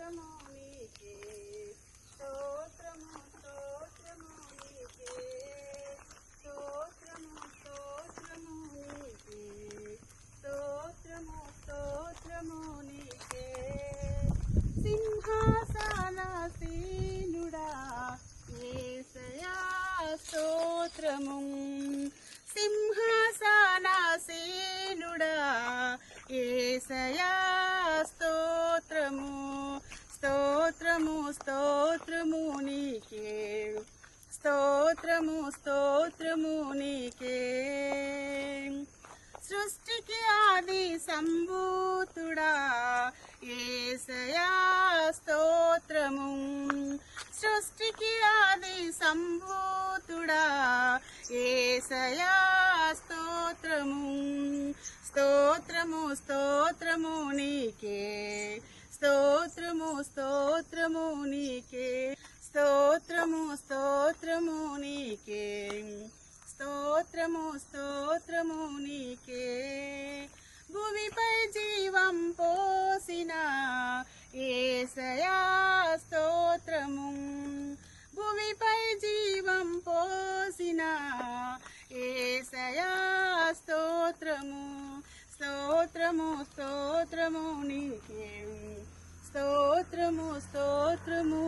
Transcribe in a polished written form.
స్తోత్రము నీకే స్తోత్రము స్తోత్రము నీకే స్తోత్రము స్తోత్రము నీకే స్తోత్రము స్తోత్రము నీకే సింహాసనాసీనుడా యేసయ్యా స్తోత్రము సింహాసనాసీనుడా యేసయ్యా స్తోత్రము స్తోత్రము స్తోత్రము నీకే స్తోత్రము స్తోత్రము నీకే సృష్టికి ఆది సంభూతుడా యేసయ్యా స్తోత్రము సృష్టికి ఆది సంభూతుడా యేసయ్యా స్తోత్రము స్తోత్రము స్తోత్రము నీకే స్తోత్రము స్తోత్రము నీకే స్తోత్రము స్తోత్రము నీకే స్తోత్రము స్తోత్రము నీకే భూమిపై జీవం పోసిన యేసయ్యా స్తోత్రము భూమిపై జీవం పోసిన యేసయ్యా స్తోత్రము స్తోత్రము స్తోత్రము నీకే స్తోత్రము స్తోత్రము